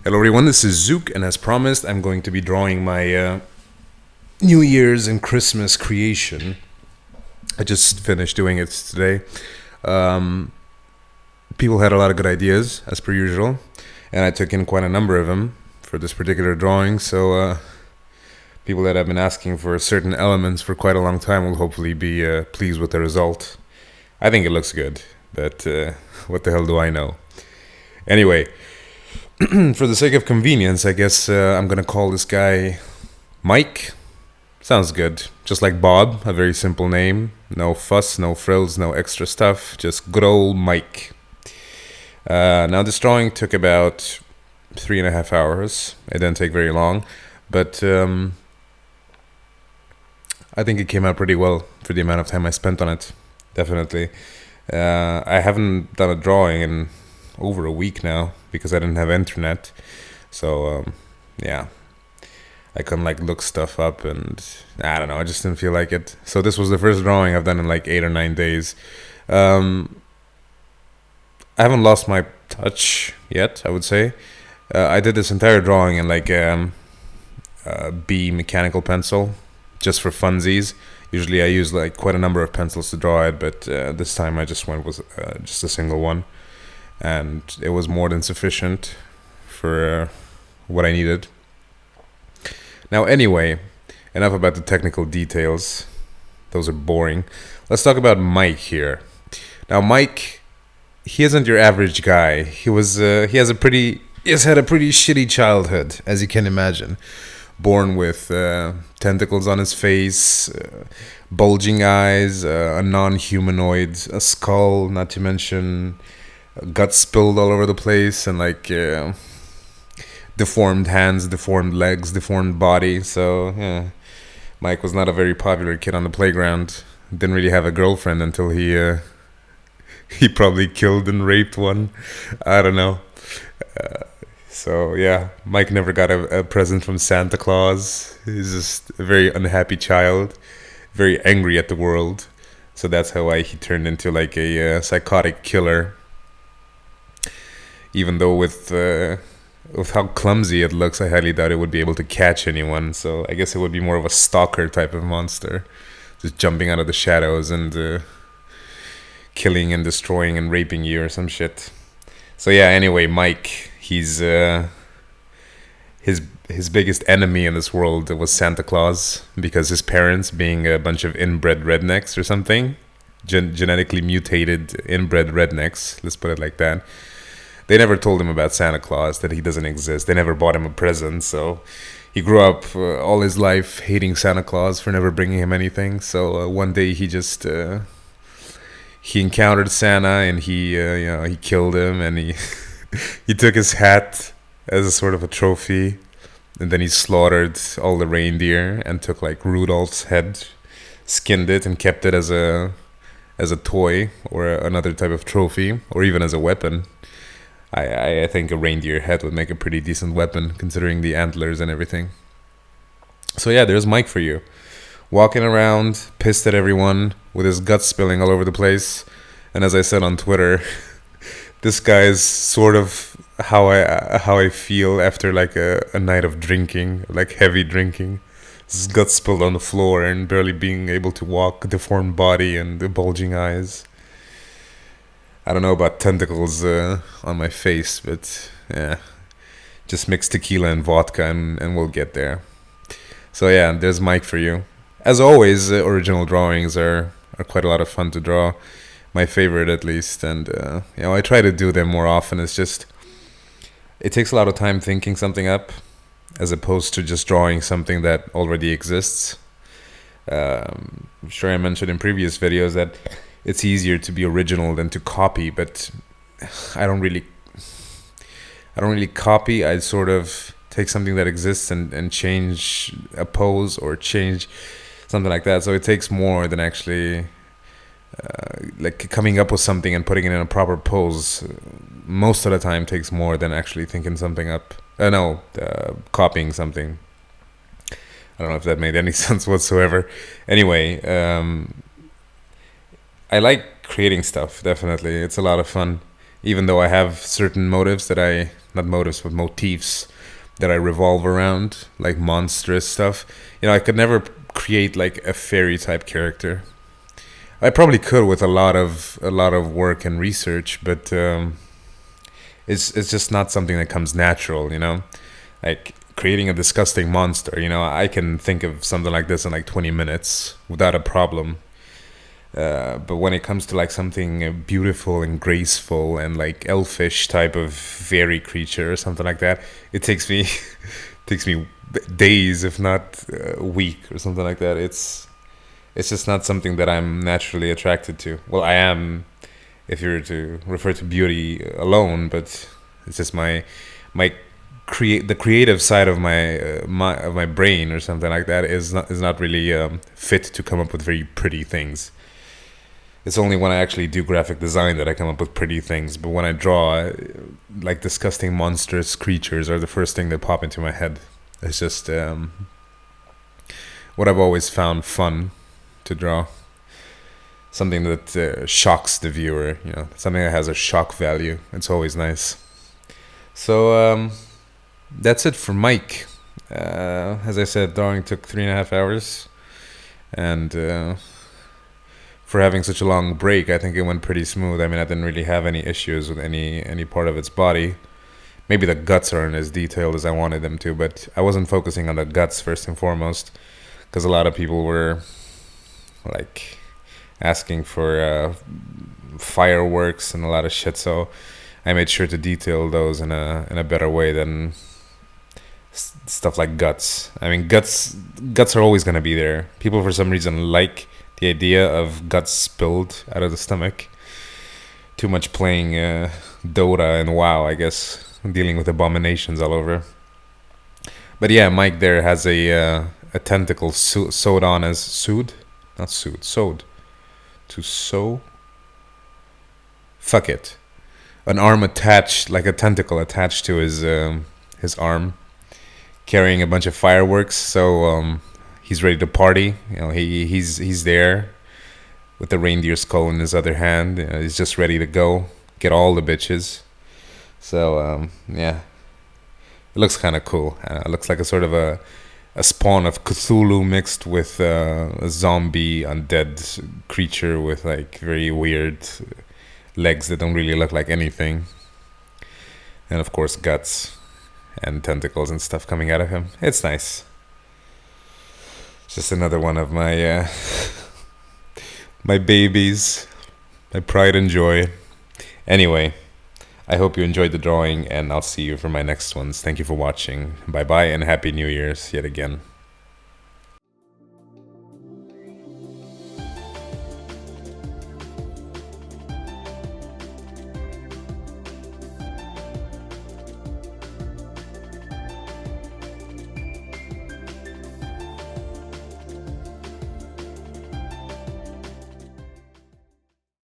Hello everyone, this is Zooc, and as promised, I'm going to be drawing my New Year's and Christmas creation. I just finished doing it today. People had a lot of good ideas, as per usual, and I took in quite a number of them for this particular drawing, so people that have been asking for certain elements for quite a long time will hopefully be pleased with the result. I think it looks good, but what the hell do I know? Anyway, for the sake of convenience, I guess I'm gonna call this guy Mike. Sounds good. Just like Bob, a very simple name. No fuss, no frills, no extra stuff. Just good old Mike. Now this drawing took about 3.5 hours. It didn't take very long, but I think it came out pretty well for the amount of time I spent on it. Definitely. I haven't done a drawing in over a week now because I didn't have internet. So yeah, I couldn't like look stuff up, and I don't know, I just didn't feel like it. So this was the first drawing I've done in like 8 or 9 days. I haven't lost my touch yet, I would say. I did this entire drawing in like B mechanical pencil, just for funsies. Usually I use like quite a number of pencils to draw it, but this time I just went with just a single one, and it was more than sufficient for what I needed. Now anyway, enough about the technical details. Those are boring. Let's talk about Mike here. Now Mike, he isn't your average guy. He has had a pretty shitty childhood, as you can imagine. Born with tentacles on his face, bulging eyes, a non-humanoid, a skull, not to mention guts spilled all over the place, and like deformed hands, deformed legs, deformed body. So yeah, Mike was not a very popular kid on the playground. Didn't really have a girlfriend until he probably killed and raped one. I don't know. So yeah, Mike never got a present from Santa Claus. He's just a very unhappy child, very angry at the world. So that's how he turned into like a psychotic killer. Even though with how clumsy it looks, I highly doubt it would be able to catch anyone. So I guess it would be more of a stalker type of monster, just jumping out of the shadows and killing and destroying and raping you or some shit. So yeah, anyway, Mike, he's his biggest enemy in this world was Santa Claus, because his parents, being a bunch of inbred rednecks or something, genetically mutated inbred rednecks, let's put it like that, they never told him about Santa Claus, that he doesn't exist. They never bought him a present, so he grew up all his life hating Santa Claus for never bringing him anything. So one day he just he encountered Santa, and he killed him, and he took his hat as a sort of a trophy, and then he slaughtered all the reindeer and took like Rudolph's head, skinned it, and kept it as a toy or another type of trophy, or even as a weapon. I think a reindeer head would make a pretty decent weapon, considering the antlers and everything. So yeah, there's Mike for you, walking around pissed at everyone with his guts spilling all over the place. And as I said on Twitter, this guy is sort of how I feel after like a night of drinking, like heavy drinking. His guts spilled on the floor and barely being able to walk, deformed body and the bulging eyes. I don't know about tentacles on my face, but yeah, just mix tequila and vodka and we'll get there. So yeah, there's Mike for you. As always, original drawings are quite a lot of fun to draw. My favorite, at least, and I try to do them more often. It's just, it takes a lot of time thinking something up, as opposed to just drawing something that already exists. I'm sure I mentioned in previous videos that it's easier to be original than to copy, but I don't really copy. I sort of take something that exists and change a pose or change something like that. So it takes more than actually like coming up with something and putting it in a proper pose. Most of the time takes more than actually thinking something up. Copying something. I don't know if that made any sense whatsoever. Anyway, I like creating stuff, definitely. It's a lot of fun, even though I have certain motives that I not motives, but motifs that I revolve around, like monstrous stuff. I could never create like a fairy type character. I probably could with a lot of work and research, but it's just not something that comes natural. Like creating a disgusting monster. I can think of something like this in like 20 minutes without a problem. But when it comes to like something beautiful and graceful and like elfish type of fairy creature or something like that, it takes me takes me days, if not a week or something like that. It's just not something that I'm naturally attracted to. Well, I am, if you were to refer to beauty alone, but it's just my the creative side of my brain or something like that is not really fit to come up with very pretty things. It's only when I actually do graphic design that I come up with pretty things. But when I draw, like disgusting monstrous creatures are the first thing that pop into my head. It's just what I've always found fun to draw. Something that shocks the viewer, something that has a shock value. It's always nice. So that's it for Mike. As I said, drawing took 3.5 hours. And for having such a long break, I think it went pretty smooth. I mean, I didn't really have any issues with any part of its body. Maybe the guts aren't as detailed as I wanted them to, but I wasn't focusing on the guts first and foremost, because a lot of people were like asking for fireworks and a lot of shit. So I made sure to detail those in a better way than stuff like guts. I mean, guts are always gonna be there. People for some reason like the idea of guts spilled out of the stomach. Too much playing Dota and WoW, I guess, dealing with abominations all over. But yeah, Mike there has a tentacle sewed on as sewed, not sewed, sewed to sew. Fuck it, an arm attached, like a tentacle attached to his arm, carrying a bunch of fireworks. So he's ready to party. He's there with the reindeer skull in his other hand. He's just ready to go get all the bitches. So yeah, it looks kind of cool. It looks like a sort of a spawn of Cthulhu mixed with a zombie undead creature with like very weird legs that don't really look like anything, and of course guts and tentacles and stuff coming out of him. It's nice. Just another one of my my babies, my pride and joy. Anyway, I hope you enjoyed the drawing, and I'll see you for my next ones. Thank you for watching. Bye bye, and Happy New Year's yet again.